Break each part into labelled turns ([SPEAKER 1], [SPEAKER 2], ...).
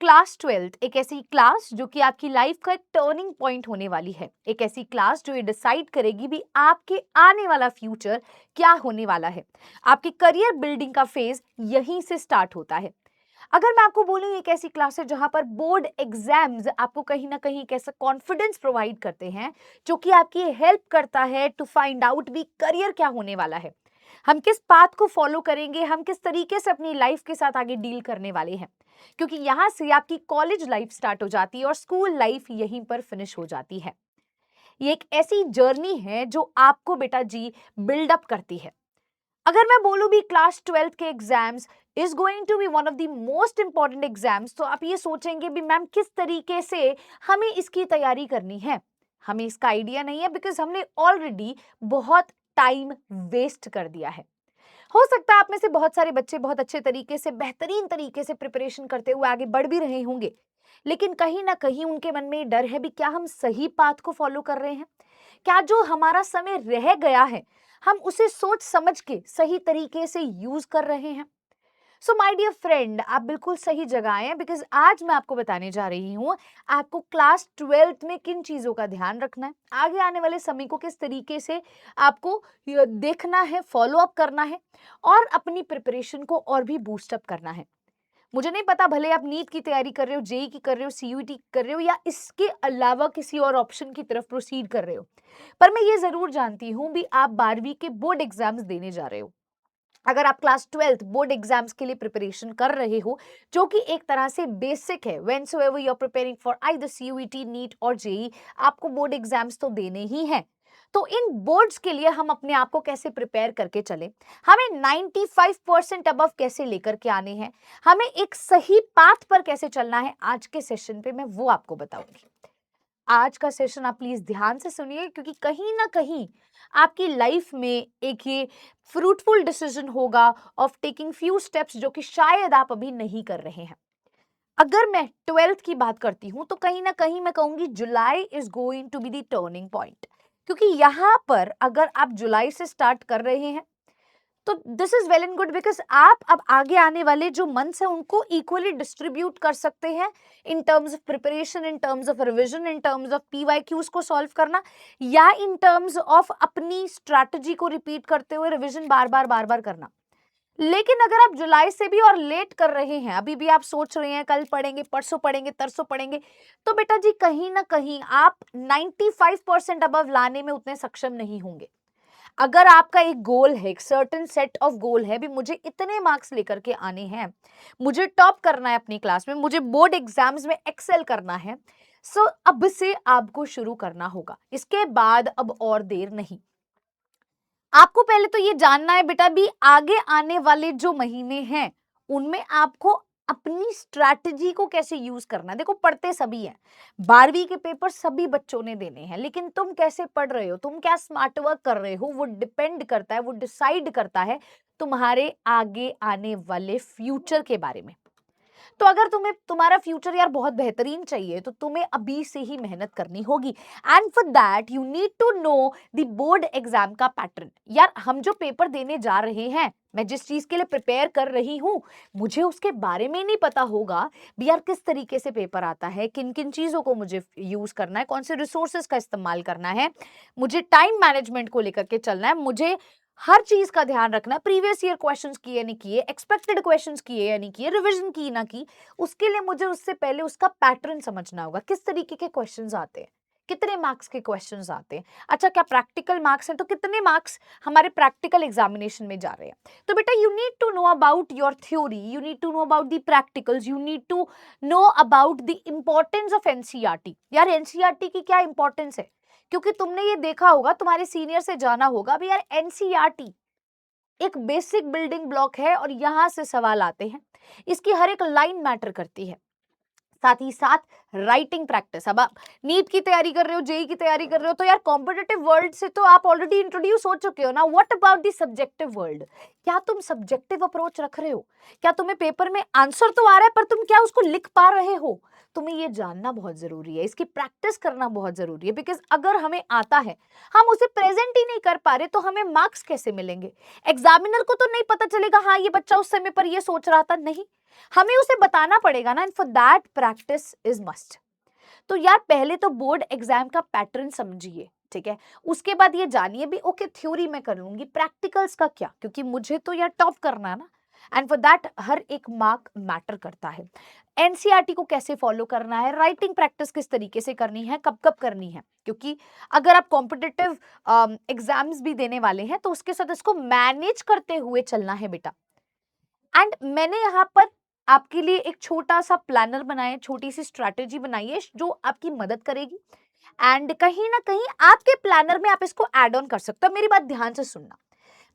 [SPEAKER 1] Class 12th एक ऐसी class जो कि आपकी लाइफ का एक टर्निंग पॉइंट होने वाली है। एक ऐसी क्लास जो ये डिसाइड करेगी भी आपके आने वाला फ्यूचर क्या होने वाला है। आपकी करियर बिल्डिंग का फेज यहीं से स्टार्ट होता है। अगर मैं आपको बोलूं एक ऐसी क्लास है जहां पर बोर्ड एग्जाम्स आपको कहीं ना कहीं एक ऐसा कॉन्फिडेंस प्रोवाइड करते हैं जो कि आपकी हेल्प करता है टू फाइंड आउट भी करियर क्या होने वाला है, हम किस पाथ को फॉलो करेंगे, हम किस तरीके से अपनी लाइफ के साथ आगे डील करने वाले हैं। क्योंकि यहां से आपकी कॉलेज लाइफ स्टार्ट हो जाती है और स्कूल लाइफ यहीं पर फिनिश हो जाती है। ये एक ऐसी जर्नी है जो आपको बेटा जी बिल्डअप करती है। अगर मैं बोलूं भी क्लास 12th के exams is going to be one of the most important exams, तो आप ये सोचेंगे भी मैम किस तरीके से हमें इसकी तैयारी करनी है। हमें इसका आइडिया नहीं है बिकॉज हमने ऑलरेडी बहुत टाइम वेस्ट कर दिया है। हो सकता है आप में से बहुत सारे बच्चे बहुत अच्छे तरीके से बेहतरीन तरीके से प्रिपरेशन करते हुए आगे बढ़ भी रहे होंगे, लेकिन कहीं ना कहीं उनके मन में डर है भी क्या हम सही पाथ को फॉलो कर रहे हैं, क्या जो हमारा समय रह गया है हम उसे सोच समझ के सही तरीके से यूज कर रहे हैं। सो माय डियर फ्रेंड, आप बिल्कुल सही जगह आए हैं बिकॉज आज मैं आपको बताने जा रही हूँ आपको क्लास 12th में किन चीजों का ध्यान रखना है, आगे आने वाले समय को किस तरीके से आपको देखना है, फॉलो अप करना है और अपनी प्रिपरेशन को और भी बूस्ट अप करना है। मुझे नहीं पता भले आप नीट की तैयारी कर रहे हो, जेई की कर रहे हो, सीयूईटी कर रहे हो या इसके अलावा किसी और ऑप्शन की तरफ प्रोसीड कर रहे हो, पर मैं ये जरूर जानती हूं भी आप 12वीं के बोर्ड एग्जाम्स देने जा रहे हो। अगर आप क्लास 12th बोर्ड एग्जाम्स के लिए प्रिपरेशन कर रहे हो जो कि एक तरह से बेसिक है, whensoever you are preparing for either CUET, NEET और जेई, आपको बोर्ड एग्जाम्स तो देने ही हैं। तो इन बोर्ड्स के लिए हम अपने आप को कैसे प्रिपेयर करके चलें, हमें 95% अबव कैसे लेकर के आने हैं, हमें एक सही पाथ पर कैसे चलना है, आज के सेशन पे मैं वो आपको बताऊंगी। आज का सेशन आप प्लीज ध्यान से सुनिए क्योंकि कहीं ना कहीं आपकी लाइफ में एक ये फ्रूटफुल डिसीजन होगा ऑफ टेकिंग फ्यू स्टेप्स जो कि शायद आप अभी नहीं कर रहे हैं। अगर मैं 12th की बात करती हूं तो कहीं ना कहीं मैं कहूंगी July is going to be the turning point, क्योंकि यहां पर अगर आप जुलाई से स्टार्ट कर रहे हैं तो this is well and good because आप अब आगे आने वाले जो मंथ्स हैं उनको इक्वली डिस्ट्रीब्यूट कर सकते हैं in terms of preparation, in terms of revision, in terms of PYQs को सॉल्व करना या इन टर्म्स ऑफ अपनी स्ट्रैटेजी को रिपीट करते हुए रिविजन बार बार करना। लेकिन अगर आप जुलाई से भी और लेट कर रहे हैं, अभी भी आप सोच रहे हैं कल पढ़ेंगे, परसों पढ़ेंगे, तरसों पढ़ेंगे, तो बेटा जी कहीं ना कहीं आप 95% अबव लाने में उतने सक्षम नहीं होंगे। अगर आपका एक गोल है, एक सर्टेन सेट ऑफ गोल है भी मुझे इतने मार्क्स लेकर के आने हैं, मुझे टॉप करना है अपनी क्लास में, मुझे बोर्ड एग्जाम्स में एक्सेल करना है, सो अब से आपको शुरू करना होगा, इसके बाद अब और देर नहीं। आपको पहले तो ये जानना है बेटा भी आगे आने वाले जो महीने हैं उनमें आपको अपनी स्ट्रैटेजी को कैसे यूज करना है। देखो पढ़ते सभी हैं, 12वीं के पेपर सभी बच्चों ने देने हैं, लेकिन तुम कैसे पढ़ रहे हो, तुम क्या स्मार्ट वर्क कर रहे हो, वो डिपेंड करता है, वो डिसाइड करता है तुम्हारे आगे आने वाले फ्यूचर के बारे में। तो अगर तुम्हें तुम्हारा फ्यूचर यार बहुत बेहतरीन चाहिए तो तुम्हें अभी से ही मेहनत करनी होगी and for that you need to know the board exam का पैटर्न। यार हम जो पेपर देने जा रहे हैं, मैं जिस चीज के लिए प्रिपेयर कर रही हूं, मुझे उसके बारे में नहीं पता होगा भी यार किस तरीके से पेपर आता है, किन किन चीजों को मुझे यूज करना है, कौन से रिसोर्सेज का इस्तेमाल करना है, मुझे टाइम मैनेजमेंट को लेकर के चलना है, मुझे हर चीज का ध्यान रखना, प्रीवियस ईयर क्वेश्चंस किए नहीं किए, एक्सपेक्टेड क्वेश्चंस किए या नहीं किए, रिवीजन की ना की, उसके लिए मुझे उससे पहले उसका पैटर्न समझना होगा, किस तरीके के क्वेश्चंस आते हैं, कितने मार्क्स के क्वेश्चंस आते हैं, अच्छा क्या प्रैक्टिकल मार्क्स हैं तो कितने मार्क्स हमारे प्रैक्टिकल एग्जामिनेशन में जा रहे हैं। तो बेटा you need to know about your theory, you need to know about the practicals, you need to know about the importance of NCERT. यार एनसीईआरटी की क्या इंपॉर्टेंस है, क्योंकि तुमने ये देखा होगा, तुम्हारे सीनियर से जाना होगा भी यार एनसीईआरटी एक बेसिक बिल्डिंग ब्लॉक है और यहां से सवाल आते हैं, इसकी हर एक लाइन मैटर करती है। साथ ही साथ राइटिंग प्रैक्टिस, अब आप नीट की तैयारी कर रहे हो, जेई की तैयारी कर रहे हो, तो यार कॉम्पिटिटिव वर्ल्ड से तो आप ऑलरेडी इंट्रोड्यूस हो चुके हो ना। What about the subjective world, क्या तुम सब्जेक्टिव अप्रोच रख रहे हो, क्या तुम्हें पेपर में आंसर तो आ रहा है पर तुम क्या उसको लिख पा रहे हो, तुम्हें ये जानना बहुत जरूरी है, इसकी प्रैक्टिस करना बहुत जरूरी है, बिकॉज अगर हमें आता है, हम उसे प्रेजेंट ही नहीं कर पा रहे, तो हमें मार्क्स कैसे मिलेंगे? एग्जामिनर को तो नहीं पता चलेगा हाँ ये बच्चा उस समय पर ये सोच रहा था, नहीं, हमें उसे बताना पड़ेगा ना, and for that practice is must. तो यार पहले तो बोर्ड एग्जाम का पैटर्न समझिए, ठीक है, उसके बाद ये जानिए भी ओके थ्योरी मैं कर लूंगी, प्रैक्टिकल्स का क्या, क्योंकि मुझे तो यार टॉप करना है ना, एंड फॉर दैट हर एक मार्क मैटर करता है। एनसीईआरटी को कैसे फॉलो करना है, राइटिंग प्रैक्टिस किस तरीके से करनी है, कब कब करनी है, क्योंकि अगर आप कॉम्पिटिटिव एग्जाम्स भी देने वाले हैं तो उसके साथ इसको मैनेज करते हुए चलना है बेटा। एंड मैंने यहाँ पर आपके लिए एक छोटा सा प्लानर बनाया, छोटी सी स्ट्रैटेजी बनाई है जो आपकी मदद करेगी, एंड कहीं ना कहीं आपके प्लानर में आप इसको ऐड ऑन कर सकते हो। मेरी बात ध्यान से सुनना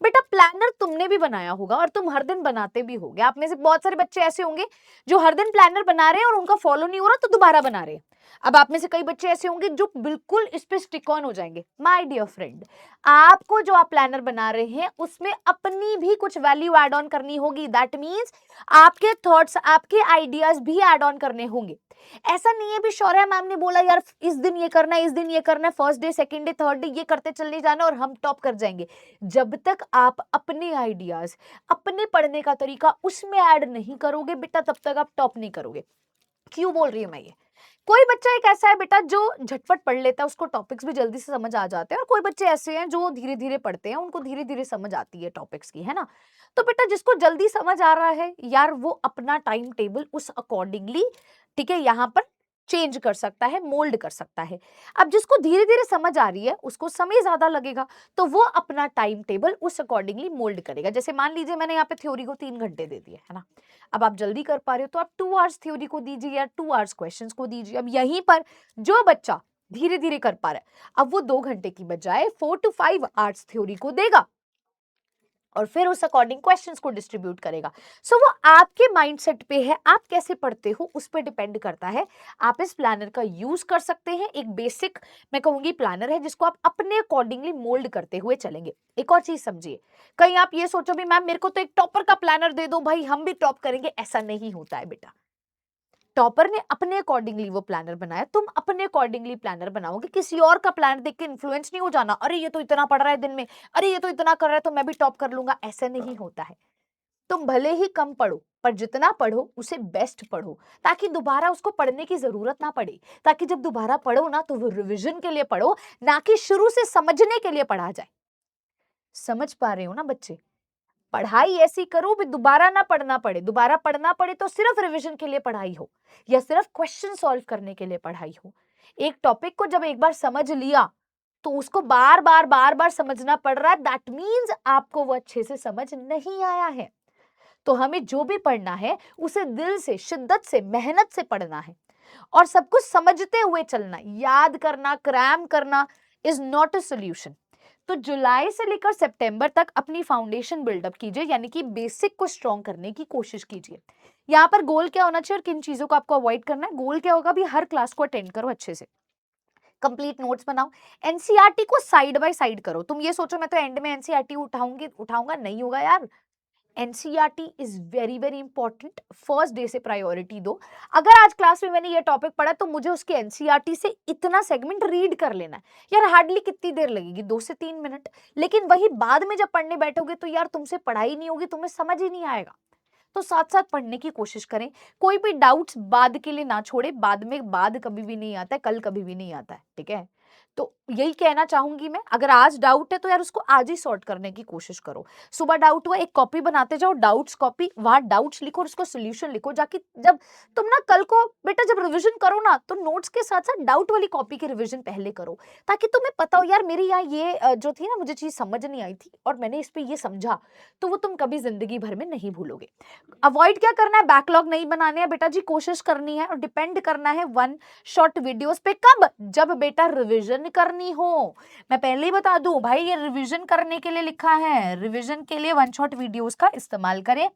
[SPEAKER 1] बेटा, प्लानर तुमने भी बनाया होगा और तुम हर दिन बनाते भी होगे। आप में से बहुत सारे बच्चे ऐसे होंगे जो हर दिन प्लानर बना रहे हैं और उनका फॉलो नहीं हो रहा तो दोबारा बना रहे हैं। अब आप में से कई बच्चे ऐसे होंगे जो बिल्कुल इस पे स्टिक ऑन हो जाएंगे। माय डियर फ्रेंड, आपको जो आप प्लानर बना रहे हैं उसमें अपनी भी कुछ वैल्यू ऐड ऑन करनी होगी। दैट मीन्स आपके थॉट्स, आपके आइडियाज भी ऐड ऑन करने होंगे। ऐसा नहीं है भी शौर्या मैम ने बोला यार इस दिन ये करना है, इस दिन ये करना है, first day second day third day ये करते चले जाना और हम टॉप कर जाएंगे। जब तक आप अपने आइडियाज, अपने पढ़ने का तरीका उसमें ऐड नहीं करोगे बेटा, तब तक आप टॉप नहीं करोगे। क्यों बोल रही हूं मैं ये? कोई बच्चा एक ऐसा है बेटा जो झटपट पढ़ लेता है, उसको टॉपिक्स भी जल्दी से समझ आ जाते हैं, और कोई बच्चे ऐसे हैं जो धीरे धीरे पढ़ते हैं, उनको धीरे धीरे समझ आती है टॉपिक्स की, है ना। तो बेटा जिसको जल्दी समझ आ रहा है यार, वो अपना टाइम टेबल उस अकॉर्डिंगली, ठीक है, यहाँ पर चेंज कर सकता है, मोल्ड कर सकता है। अब जिसको धीरे धीरे समझ आ रही है, उसको समय ज्यादा लगेगा, तो वो अपना टाइम टेबल उस अकॉर्डिंगली मोल्ड करेगा। जैसे मान लीजिए मैंने यहाँ पे थ्योरी को 3 घंटे दे दिए, है ना। अब आप जल्दी कर पा रहे हो तो आप 2 आवर्स थ्योरी को दीजिए या 2 आवर्स क्वेश्चंस को दीजिए। अब यहीं पर जो बच्चा धीरे धीरे कर पा रहा है, अब वो 2 घंटे की बजाय 4 to 5 आवर्स थ्योरी को देगा और फिर उस अकॉर्डिंग क्वेश्चंस को डिस्ट्रीब्यूट करेगा। सो वो आपके माइंडसेट पे है, आप कैसे पढ़ते हो उस पर डिपेंड करता है। आप इस प्लानर का यूज कर सकते हैं, एक बेसिक मैं कहूंगी प्लानर है जिसको आप अपने अकॉर्डिंगली मोल्ड करते हुए चलेंगे। एक और चीज समझिए, कहीं आप ये सोचो भी मैम मेरे को तो एक टॉपर का प्लानर दे दो भाई हम भी टॉप करेंगे, ऐसा नहीं होता है बेटा। टॉपर ने अपने अकॉर्डिंगली वो प्लानर बनाया, तुम अपने अकॉर्डिंगली प्लानर बनाओगे। किसी और का प्लानर देख के इन्फ्लुएंस नहीं हो जाना, अरे ये तो इतना पढ़ रहा है दिन में, अरे ये तो इतना कर रहा है तो मैं भी टॉप कर लूंगा, ऐसा नहीं होता है। तुम भले ही कम पढ़ो पर जितना पढ़ो उसे बेस्ट पढ़ो, ताकि दोबारा उसको पढ़ने की जरूरत ना पड़े। ताकि जब दोबारा पढ़ो ना तो वो रिवीजन के लिए पढ़ो, ना कि शुरू से समझने के लिए पढ़ा जाए। समझ पा रहे हो ना बच्चे? पढ़ाई ऐसी करो भी दोबारा ना पढ़ना पड़े, दोबारा पढ़ना पड़े तो सिर्फ रिवीजन के लिए पढ़ाई हो या सिर्फ क्वेश्चन सॉल्व करने के लिए पढ़ाई हो। एक टॉपिक को जब एक बार समझ लिया तो उसको बार बार समझना पड़ रहा है, दैट मीन्स आपको वो अच्छे से समझ नहीं आया है। तो हमें जो भी पढ़ना है उसे दिल से, शिद्दत से, मेहनत से पढ़ना है और सब कुछ समझते हुए चलना। याद करना, क्रैम करना इज नॉट अ सोल्यूशन। तो जुलाई से लेकर सितंबर तक अपनी फाउंडेशन बिल्डअप कीजिए, यानी कि बेसिक को स्ट्रॉन्ग करने की कोशिश कीजिए। यहाँ पर गोल क्या होना चाहिए और किन चीजों को आपको अवॉइड करना है? गोल क्या होगा भी, हर क्लास को अटेंड करो अच्छे से, कंप्लीट नोट्स बनाओ, एनसीईआरटी को साइड बाय साइड करो। तुम ये सोचो मैं तो एंड में एनसीईआरटी उठाऊंगा, नहीं होगा यार। NCERT is very very important, first day से प्रायोरिटी दो। अगर आज क्लास में मैंने ये टॉपिक पढ़ा तो मुझे उसके एनसीईआरटी से इतना सेगमेंट रीड कर लेना है। यार हार्डली कितनी देर लगेगी, 2 से 3 मिनट। लेकिन वही बाद में जब पढ़ने बैठोगे तो यार तुमसे पढ़ाई नहीं होगी, तुम्हें समझ ही नहीं आएगा। तो साथ साथ पढ़ने की कोशिश करें, कोई भी डाउट्स बाद के लिए ना छोड़े। बाद में, बाद कभी भी नहीं आता है, कल कभी भी नहीं आता है, ठीक है। तो यही कहना चाहूंगी मैं, अगर आज डाउट है तो यार उसको आज ही सॉर्ट करने की कोशिश करो। सुबह डाउट हुआ, एक कॉपी बनाते जाओ, डाउट्स कॉपी, वहां डाउट्स लिखो और उसको सोल्यूशन लिखो, जाके जब तुम ना कल को बेटा जब रिवीजन करो ना तो नोट्स के साथ साथ डाउट वाली कॉपी की रिवीजन पहले करो, ताकि तुम्हें पता हो यार मेरी यहाँ ये जो थी ना, मुझे चीज समझ नहीं आई थी और मैंने इस पे ये समझा, तो वो तुम कभी जिंदगी भर में नहीं भूलोगे। अवॉइड क्या करना है? बैकलॉग नहीं बनाने हैं बेटा जी, कोशिश करनी है और डिपेंड करना है वन शॉट वीडियोस पे। कब? जब बेटा रिवीजन करनी हो। मैं पहले ही बता दूं भाई, ये रिवीजन करने के लिए लिखा है, रिवीजन के लिए वन शॉट वीडियोस का इस्तेमाल करें,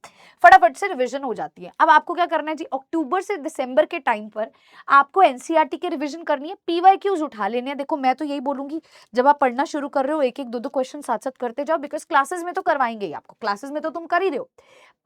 [SPEAKER 1] फटाफट से रिवीजन हो जाती है। अब आपको क्या करना है जी, अक्टूबर से दिसंबर के टाइम पर आपको एनसीईआरटी की रिवीजन करनी है, पीवाईक्यूज उठा लेने हैं। देखो मैं तो यही बोलूंगी, जब आप पढ़ना शुरू कर रहे हो एक एक दो दो क्वेश्चन साथ साथ करते जाओ, बिकॉज क्लासेस में तो करवाएंगे ही आपको, क्लासेस में तो तुम कर ही रहे हो,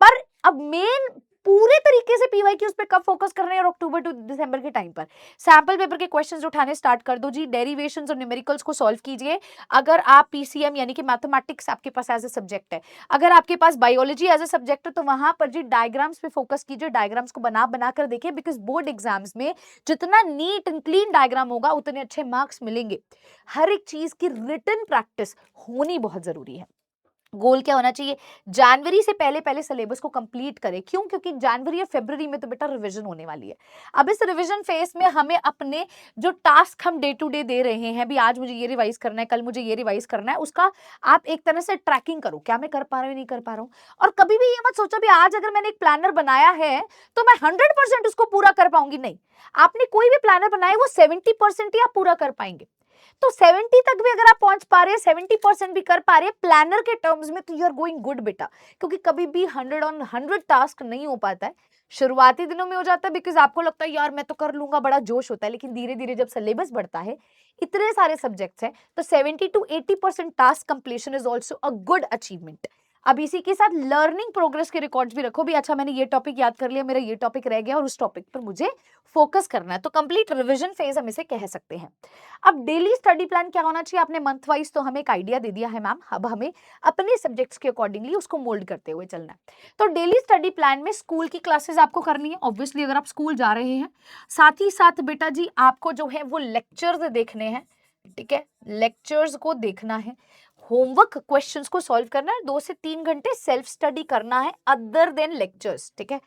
[SPEAKER 1] पर अब मेन पूरे तरीके से पीवाईक्यूज पे कब फोकस करना है और अक्टूबर टू दिसंबर के टाइम पर सैंपल पेपर के क्वेश्चंस उठाने स्टार्ट कर दो जी। डेरिवेशंस और न्यूमेरिकल्स को सॉल्व कीजिए। अगर आप पीसीएम यानी कि मैथमेटिक्स आपके पास एज ए सब्जेक्ट है, अगर आपके पास बायोलॉजी एज ए सब्जेक्ट है, तो वहां पर जी डायग्राम्स पे फोकस कीजिए। डायग्राम्स को बना कर देखिए, बिकॉज बोर्ड एग्जाम्स में जितना नीट एंड क्लीन डायग्राम होगा उतने अच्छे मार्क्स मिलेंगे। हर एक चीज की रिटन प्रैक्टिस होनी बहुत जरूरी है। गोल क्या होना चाहिए, जनवरी से पहले पहले सिलेबस को कंप्लीट करें। क्यों? क्योंकि जनवरी और फरवरी में तो बेटा रिवीजन होने वाली है। अब इस रिवीजन फेज में हमें अपने जो टास्क हम डे टू डे दे रहे हैं, भी आज मुझे ये रिवाइज करना है, कल मुझे ये रिवाइज करना है, उसका आप एक तरह से ट्रैकिंग करो, क्या मैं कर पा रहा हूँ नहीं कर पा रहा हूँ। और कभी भी ये मत सोचो भी आज अगर मैंने एक प्लानर बनाया है तो मैं 100% उसको पूरा कर पाऊंगी। नहीं, आपने कोई भी प्लानर बनाया वो 70% ही आप पूरा कर पाएंगे। तो 70 तक भी अगर आप पहुंच पा रहे हैं, 70% भी कर पा रहे हैं प्लानर के टर्म्स में, तो यू आर गोइंग गुड बेटा। क्योंकि कभी भी 100 ऑन 100 टास्क नहीं हो पाता है। शुरुआती दिनों में हो जाता है बिकॉज आपको लगता है यार मैं तो कर लूंगा, बड़ा जोश होता है, लेकिन धीरे धीरे जब सिलेबस बढ़ता है, इतने सारे सब्जेक्ट्स हैं, तो 70 to 80% task completion is also a good achievement. अब इसी के साथ लर्निंग प्रोग्रेस के रिकॉर्ड्स भी रखो भी। अच्छा मैंने ये टॉपिक याद कर लिया, मेरा ये टॉपिक रह गया और उस टॉपिक पर मुझे फोकस करना है, तो कंप्लीट रिवीजन फेज हम इसे कह सकते हैं। अब डेली स्टडी प्लान क्या होना चाहिए, आपने मंथ वाइज तो हमें एक आइडिया दे दिया है मैम, अब हमें अपने सब्जेक्ट्स के अकॉर्डिंगली उसको मोल्ड करते हुए चलना है। तो डेली स्टडी प्लान में स्कूल की क्लासेस आपको करनी है ऑब्वियसली, अगर आप स्कूल जा रहे हैं। साथ ही साथ बेटा जी आपको जो है वो लेक्चर्स देखने हैं, ठीक है, लेक्चर्स को देखना है, होमवर्क क्वेश्चंस को सॉल्व करना है, 2 से 3 घंटे सेल्फ स्टडी करना है अदर देन लेक्चर्स, ठीक है।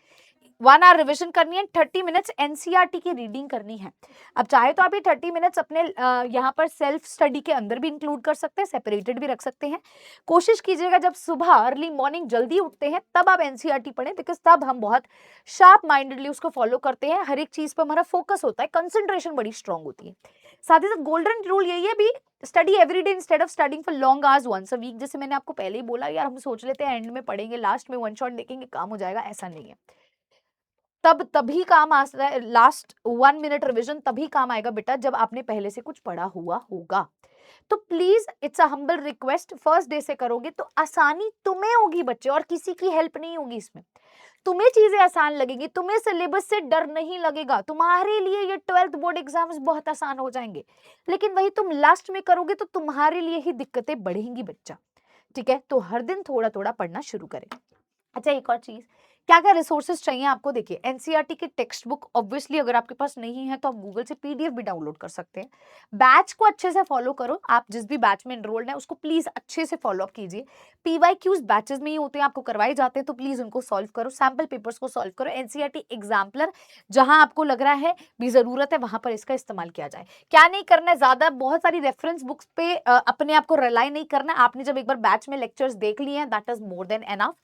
[SPEAKER 1] 1 आवर रिविजन करनी है, 30 मिनट्स एनसीईआरटी की रीडिंग करनी है। अब चाहे तो आप ये 30 मिनट्स अपने यहाँ पर सेल्फ स्टडी के अंदर भी इंक्लूड कर सकते हैं, सेपरेटेड भी रख सकते हैं। कोशिश कीजिएगा जब सुबह अर्ली मॉर्निंग जल्दी उठते हैं तब आप एनसीईआरटी पढ़ें, बिकॉज तब हम बहुत शार्प माइंडेडली उसको फॉलो करते हैं, हर एक चीज पर हमारा फोकस होता है, कंसंट्रेशन बड़ी स्ट्रांग होती है। साथ ही साथ गोल्डन रूल यही है भी, study every day instead of studying for long hours once a week. जैसे मैंने आपको पहले ही बोला यार, हम सोच लेते हैं एंड में पढ़ेंगे, लास्ट में वन शॉट देखेंगे काम हो जाएगा, ऐसा नहीं है। तब तभी काम आ सकता है, लास्ट 1 मिनट रिवीजन तभी काम आएगा बेटा जब आपने पहले से कुछ पढ़ा हुआ होगा। तो please it's a humble request, first day से करोगे तो आसानी तुम्हें होगी बच्चे, और किसी की हेल्प नहीं होगी इसमें। तुम्हें चीजें आसान लगेगी, तुम्हें सिलेबस से डर नहीं लगेगा, तुम्हारे लिए ये 12th बोर्ड एग्जाम्स बहुत आसान हो जाएंगे। लेकिन वही तुम लास्ट में करोगे तो तुम्हारे लिए ही दिक्कतें बढ़ेंगी बच्चा, ठीक है। तो हर दिन थोड़ा थोड़ा पढ़ना शुरू करें। अच्छा एक और चीज, क्या क्या रिसोर्सेज चाहिए आपको, देखिए एनसीईआरटी की टेक्स्ट बुक ऑब्वियसली अगर आपके पास नहीं है तो आप गूगल से पीडीएफ भी डाउनलोड कर सकते हैं। बैच को अच्छे से फॉलो करो, आप जिस भी बैच में एनरोल्ड है उसको प्लीज अच्छे से फॉलो अप कीजिए। पीवाईक्यूज बैचेस में ही होते हैं, आपको करवाए जाते हैं, तो प्लीज उनको सॉल्व करो, सैम्पल पेपर्स को सॉल्व करो। एनसीईआरटी एग्जाम्पलर जहां आपको लग रहा है भी जरूरत है वहां पर इसका इस्तेमाल किया जाए। क्या नहीं करना है, ज्यादा बहुत सारी रेफरेंस बुक्स पे अपने आप को रिलाई नहीं करना। आपने जब एक बार बैच में लेक्चर्स देख लिए हैं that is more than enough.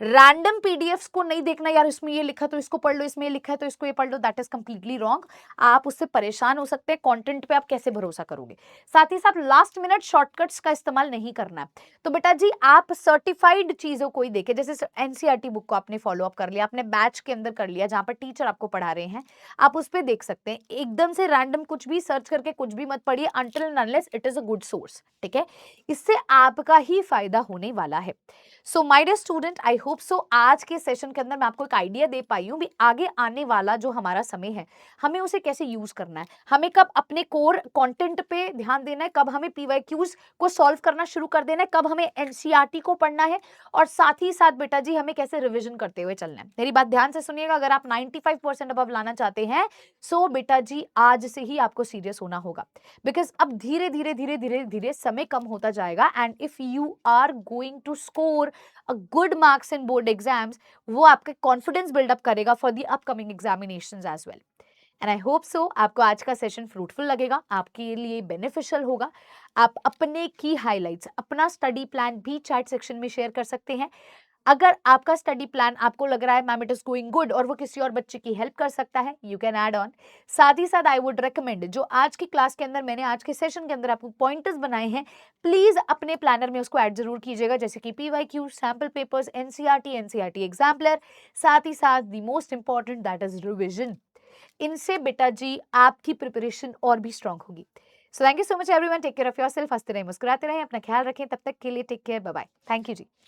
[SPEAKER 1] Random PDFs को नहीं देखना, यार इसमें ये लिखा तो इसको पढ़ लो, इसमें ये लिखा है तो इसको ये पढ़ लो, दैट इज कंप्लीटली रॉन्ग। आप उससे परेशान हो सकते हैं, कंटेंट पे आप कैसे भरोसा करोगे। साथ ही साथ लास्ट मिनट शॉर्टकट्स का इस्तेमाल नहीं करना है। तो बेटा जी आप सर्टिफाइड चीजों को ही देखें, जैसे एनसीईआरटी बुक को आपने फॉलो अप कर लिया, आपने बैच के अंदर कर लिया जहां पर टीचर आपको पढ़ा रहे हैं, आप उस पर देख सकते हैं। एकदम से रैंडम कुछ भी सर्च करके कुछ भी मत पढ़िए until and unless it is a good source, ठीक है। इससे आपका ही फायदा होने वाला है। So my dear student, I hope so आज के सेशन के अंदर मैं आपको एक आइडिया दे पाई हूँ भी आगे आने वाला जो हमारा समय है हमें उसे कैसे यूज करना है, हमें कब अपने कोर कंटेंट पे ध्यान देना है, कब हमें पीवाईक्यूज को सॉल्व करना शुरू कर देना है, कब हमें एनसीईआरटी को पढ़ना है, और साथ ही साथ बेटा जी हमें कैसे रिवीजन करते हुए चलना है। मेरी बात ध्यान से सुनिएगा, अगर आप 95% अबव लाना चाहते हैं सो बेटा जी आज से ही आपको सीरियस होना होगा, बिकॉज अब धीरे धीरे धीरे धीरे धीरे समय कम होता जाएगा। And if you are going to score a good marks in board exams, वो आपके कॉन्फिडेंस बिल्डअप करेगा for the upcoming examinations as well. And I hope so आपको आज का सेशन फ्रूटफुल लगेगा, आपके लिए बेनिफिशियल होगा। आप अपने की हाइलाइट्स, अपना स्टडी प्लान भी चैट सेक्शन में शेयर कर सकते हैं। अगर आपका स्टडी प्लान आपको लग रहा है ma'am it is going good और वो किसी और बच्चे की हेल्प कर सकता है, यू कैन ऐड ऑन। साथ ही साथ आई वुड रेकमेंड, जो आज की क्लास के अंदर मैंने आज के सेशन के अंदर आपको पॉइंटर्स बनाए हैं, प्लीज अपने प्लानर में उसको ऐड जरूर कीजिएगा, जैसे कि PYQ, sample papers, NCERT exemplar, साथ ही साथ the most important that is revision. इनसे बेटा जी आपकी प्रिपरेशन और भी स्ट्रांग होगी। So thank you so much everyone, take care of yourself, हंसते रहे मुस्कुराते रहे, अपना ख्याल रखें, तब तक के लिए take care, bye bye, thank you ji.